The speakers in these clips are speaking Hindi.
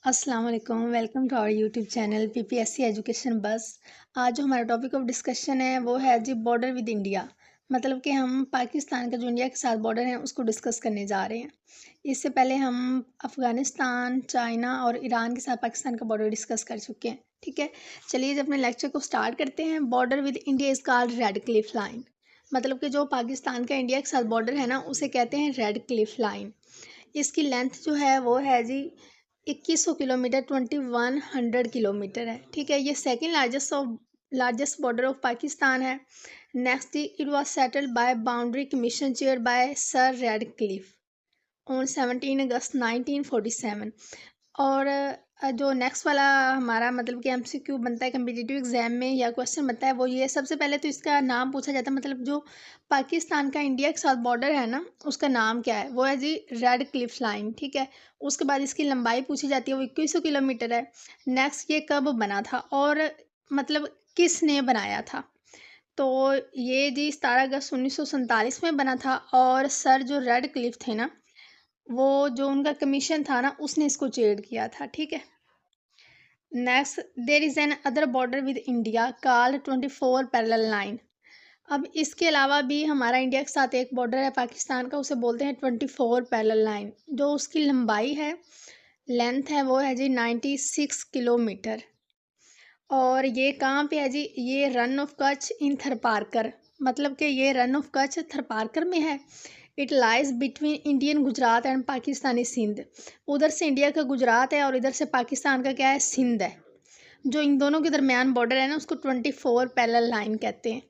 अस्सलाम वालेकुम, welcome to our YouTube channel PPSC education बस। आज जो हमारा टॉपिक ऑफ डिस्कशन है वो है जी बॉर्डर विद इंडिया। मतलब कि हम पाकिस्तान का जो इंडिया के साथ बॉर्डर है उसको डिस्कस करने जा रहे हैं। इससे पहले हम अफ़गानिस्तान, चाइना और ईरान के साथ पाकिस्तान का बॉर्डर डिस्कस कर चुके हैं। ठीक है, चलिए जब अपने लेक्चर को स्टार्ट करते हैं। Border with India is called red Cliff line. मतलब कि जो पाकिस्तान का इंडिया के साथ बॉर्डर है ना, उसे कहते हैं रेड क्लिफ लाइन। इसकी लेंथ जो है वो है जी 2100 किलोमीटर, 2100 किलोमीटर है। ठीक है, ये second largest border of Pakistan है। नेक्स्ट जी, it was settled by boundary commission chair by sir Radcliffe on 17 August 1947। और जो नेक्स्ट वाला हमारा मतलब कि एमसीक्यू बनता है कम्पिटिटिव एग्जाम में या क्वेश्चन बनता है वो ये। सबसे पहले तो इसका नाम पूछा जाता है, मतलब जो पाकिस्तान का इंडिया के साथ बॉर्डर है ना, उसका नाम क्या है। वो है जी रेड क्लिफ लाइन। ठीक है, उसके बाद इसकी लंबाई पूछी जाती है, वो 2100 किलोमीटर है। नेक्स्ट, ये कब बना था और मतलब किसने बनाया था। तो ये जी 17 अगस्त 1947 में बना था। और सर जो रेड क्लिफ थे ना, वो जो उनका कमीशन था ना, उसने इसको चेयर किया था। ठीक है, next, there is an other border with India called 24 parallel line. अब इसके अलावा भी हमारा इंडिया के साथ एक बॉर्डर है पाकिस्तान का, उसे बोलते हैं 24 पैरेलल लाइन। जो उसकी लंबाई है, लेंथ है, वो है जी 96 किलोमीटर। और ये कहाँ पे है जी, ये रन ऑफ कच्छ इन थरपारकर। मतलब कि ये रन ऑफ कच्छ थरपारकर में है। It lies between Indian Gujarat and Pakistani Sindh. उधर से इंडिया का गुजरात है और इधर से पाकिस्तान का क्या है, सिंध है। जो इन दोनों के दरमियान बॉर्डर है ना, उसको 24 पैरेलल लाइन कहते हैं।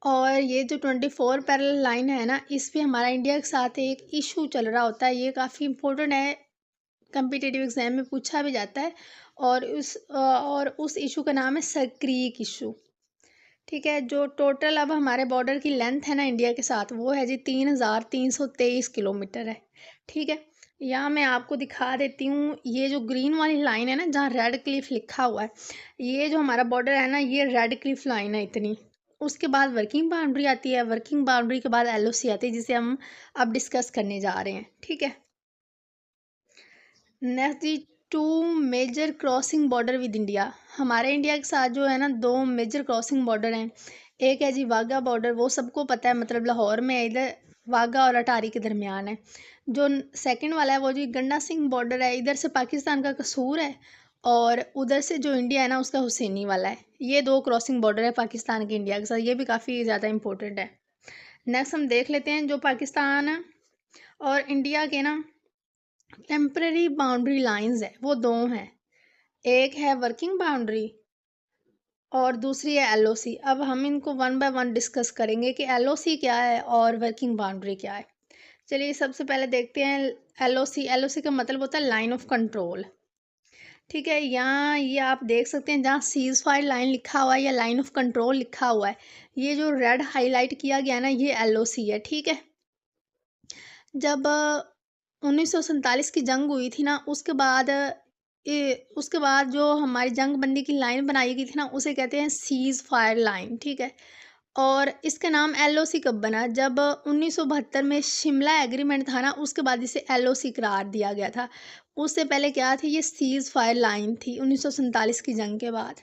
और ये जो 24 पैरेलल लाइन है ना, इस पे हमारा इंडिया के साथ एक इशू चल रहा होता है। ये काफ़ी इंपॉर्टेंट है, कम्पिटिटिव एग्जाम में पूछा भी जाता है। और उस इशू का नाम है सक्रीक इशू। ठीक है, जो टोटल अब हमारे बॉर्डर की लेंथ है ना इंडिया के साथ, वो है जी 3323 किलोमीटर है। ठीक है, यहाँ मैं आपको दिखा देती हूँ। ये जो ग्रीन वाली लाइन है ना, जहाँ रेड क्लिफ लिखा हुआ है, ये जो हमारा बॉर्डर है ना, ये रेड क्लिफ लाइन है इतनी। उसके बाद वर्किंग बाउंड्री आती है, वर्किंग बाउंड्री के बाद एलओसी आती है, जिसे हम अब डिस्कस करने जा रहे हैं। ठीक है, next ji, two major crossing border with India. हमारे इंडिया के साथ जो है ना, दो मेजर क्रॉसिंग बॉर्डर हैं। एक है जी वाघा बॉर्डर, वो सबको पता है, मतलब लाहौर में है, इधर वाघा और अटारी के दरमियान है। जो सेकंड वाला है वो जी गंडा सिंह बॉर्डर है, इधर से पाकिस्तान का कसूर है और उधर से जो इंडिया है ना, उसका हुसैनी वाला है। ये दो क्रॉसिंग बॉर्डर है पाकिस्तान के इंडिया के साथ, ये भी काफ़ी ज़्यादा इंपॉर्टेंट है। नेक्स्ट हम देख लेते हैं जो पाकिस्तान और इंडिया के ना टेम्पररी बाउंड्री लाइंस है, वो दो हैं। एक है वर्किंग बाउंड्री और दूसरी है एलओसी। अब हम इनको वन बाय वन डिस्कस करेंगे कि एलओसी क्या है और वर्किंग बाउंड्री क्या है। चलिए सबसे पहले देखते हैं एलओसी। एलओसी का मतलब होता है लाइन ऑफ कंट्रोल। ठीक है, यहाँ ये आप देख सकते हैं, जहाँ सीज फायर लाइन लिखा हुआ है या लाइन ऑफ कंट्रोल लिखा हुआ है, ये जो रेड हाईलाइट किया गया ना, ये एलओसी है। ठीक है, जब 1947 की जंग हुई थी ना, उसके बाद जो हमारी जंग बंदी की लाइन बनाई गई थी ना, उसे कहते हैं सीज़ फायर लाइन। ठीक है, और इसका नाम एलओसी कब बना, जब 1972 में शिमला एग्रीमेंट था ना, उसके बाद इसे एलओसी करार दिया गया था। उससे पहले क्या थी, ये सीज़ फायर लाइन थी 1947 की जंग के बाद।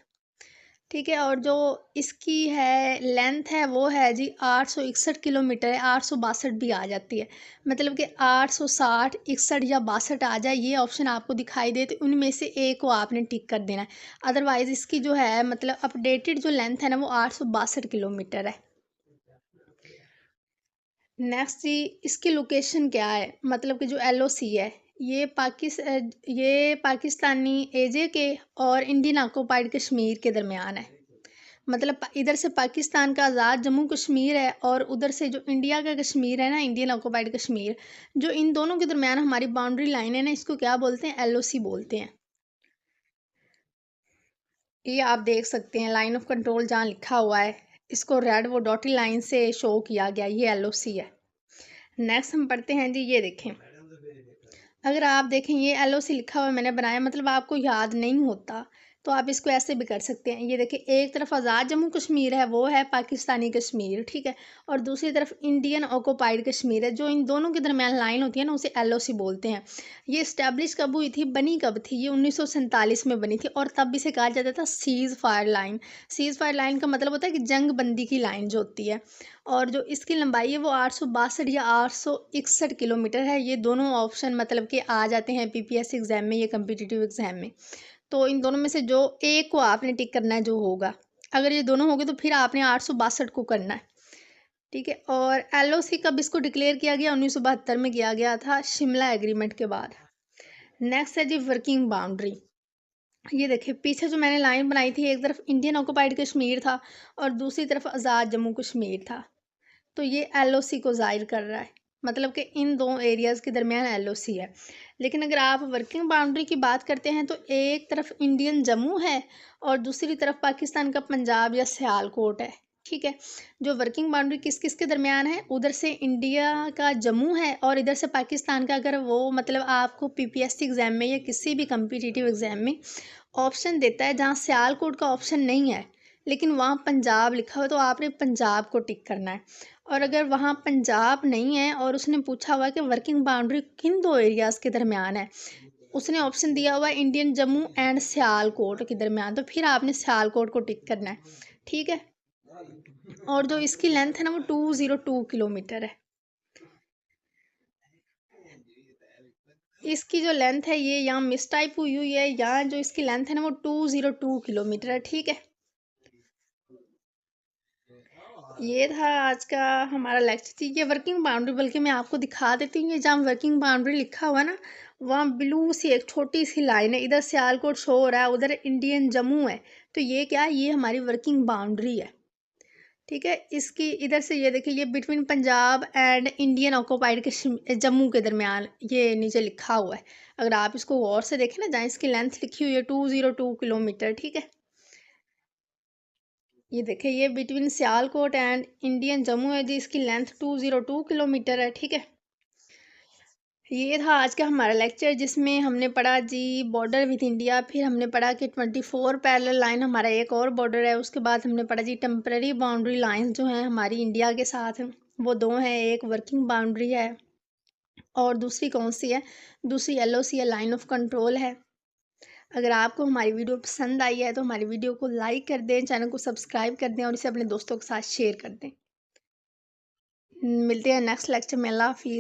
ठीक है, और जो इसकी है लेंथ है, वो है जी 861 किलोमीटर है। 862 भी आ जाती है, मतलब कि 860, 61 या 62 आ जाए, ये ऑप्शन आपको दिखाई दे तो उनमें से एक को आपने टिक कर देना है। अदरवाइज़ इसकी जो है मतलब अपडेटेड जो लेंथ है ना, वो 862 किलोमीटर है। नेक्स्ट जी, इसकी लोकेशन क्या है, मतलब कि जो एलओसी है, ये पाकिस्तानी एजे के और इंडियन ऑक्यूपाइड कश्मीर के दरमियान है। मतलब इधर से पाकिस्तान का आज़ाद जम्मू कश्मीर है और उधर से जो इंडिया का कश्मीर है ना, इंडियन ऑक्यूपाइड कश्मीर, जो इन दोनों के दरमियान हमारी बाउंड्री लाइन है ना, इसको क्या बोलते हैं, एलओसी बोलते हैं। ये आप देख सकते हैं लाइन ऑफ कंट्रोल जहाँ लिखा हुआ है, इसको रेड वो डॉटी लाइन से शो किया गया, ये एलओसी है। नेक्स्ट हम पढ़ते हैं जी, ये देखें, अगर आप देखें ये एलओसी लिखा हुआ है, मैंने बनाया, मतलब आपको याद नहीं होता तो आप इसको ऐसे भी कर सकते हैं। ये देखिए, एक तरफ आज़ाद जम्मू कश्मीर है, वो है पाकिस्तानी कश्मीर, ठीक है, और दूसरी तरफ इंडियन ऑक्यूपाइड कश्मीर है। जो इन दोनों के दरमियान लाइन होती है ना, उसे एलओसी बोलते हैं। ये इस्टेब्लिश कब हुई थी, बनी कब थी? ये 1947 में बनी थी, और तब इसे कहा जाता था seize fire line. Seize fire line का मतलब होता है कि जंग बंदी की लाइन जो होती है, और जो इसकी लंबाई है वो 862 या 861 किलोमीटर है। ये दोनों ऑप्शन मतलब कि आ जाते हैं पीपीएससी एग्जाम में या कम्पिटिटिव एग्जाम में। तो इन दोनों में से जो एक को आपने टिक करना है, जो होगा। अगर ये दोनों हो गए तो फिर आपने 862 को करना है, ठीक है। और एलओसी कब इसको डिक्लेयर किया गया? 1972 में किया गया था, शिमला एग्रीमेंट के बाद। नेक्स्ट है जी वर्किंग बाउंड्री। ये देखिए, पीछे जो मैंने लाइन बनाई थी, एक तरफ इंडियन ऑक्यूपाइड कश्मीर था और दूसरी तरफ आज़ाद जम्मू कश्मीर था। तो ये एलओसी को ज़ाहिर कर रहा है, मतलब कि इन दो एरियाज़ के दरमियान एलओसी है। लेकिन अगर आप वर्किंग बाउंड्री की बात करते हैं तो एक तरफ इंडियन जम्मू है और दूसरी तरफ पाकिस्तान का पंजाब या सियालकोट है, ठीक है। जो वर्किंग बाउंड्री किस किस के दरमियान है, उधर से इंडिया का जम्मू है और इधर से पाकिस्तान का। अगर वो मतलब आपको पीपीएससी एग्ज़ाम में या किसी भी कम्पिटिटिव एग्ज़ाम में ऑप्शन देता है जहाँ सियालकोट का ऑप्शन नहीं है लेकिन वहाँ पंजाब लिखा हुआ, तो आपने पंजाब को टिक करना है। और अगर वहाँ पंजाब नहीं है और उसने पूछा हुआ कि वर्किंग बाउंड्री किन दो एरियाज़ के दरमियान है, उसने ऑप्शन दिया हुआ है इंडियन जम्मू एंड सियालकोट के दरमियान, तो फिर आपने सियालकोट को टिक करना है, ठीक है। और जो इसकी लेंथ है ना, वो 202 किलोमीटर है। इसकी जो लेंथ है, ये यहाँ मिस टाइप हुई हुई है, यहाँ जो इसकी लेंथ है ना, वो 202 किलोमीटर है, ठीक है। ये था आज का हमारा लेक्चर। थी ये वर्किंग बाउंड्री, बल्कि मैं आपको दिखा देती हूँ। ये जहाँ वर्किंग बाउंड्री लिखा हुआ ना, वहाँ ब्लू सी एक छोटी सी लाइन है, इधर सियालकोट शो हो रहा है, उधर इंडियन जम्मू है। तो ये क्या है, ये हमारी वर्किंग बाउंड्री है, ठीक है। इसकी इधर से ये देखिए, ये between Punjab and Indian occupied के जम्मू के दरमियान ये नीचे लिखा हुआ है। अगर आप इसको गौर से देखें ना, जहाँ इसकी लेंथ लिखी हुई है 202 किलोमीटर, ठीक है। ये देखिए, ये between Sialkot and Indian Jammu है जी, इसकी लेंथ 202 किलोमीटर है, ठीक है। ये था आज का हमारा लेक्चर, जिसमें हमने पढ़ा जी बॉर्डर विद इंडिया, फिर हमने पढ़ा कि 24 पैरेलल लाइन हमारा एक और बॉर्डर है, उसके बाद हमने पढ़ा जी टेम्पररी बाउंड्री लाइंस जो हैं हमारी इंडिया के साथ, वो दो हैं, एक वर्किंग बाउंड्री है और दूसरी कौन सी है, दूसरी एलओसी है, लाइन ऑफ कंट्रोल है। अगर आपको हमारी वीडियो पसंद आई है तो हमारी वीडियो को लाइक कर दें, चैनल को सब्सक्राइब कर दें और इसे अपने दोस्तों के साथ शेयर कर दें। मिलते हैं नेक्स्ट लेक्चर में। अल्लाह हाफिज़।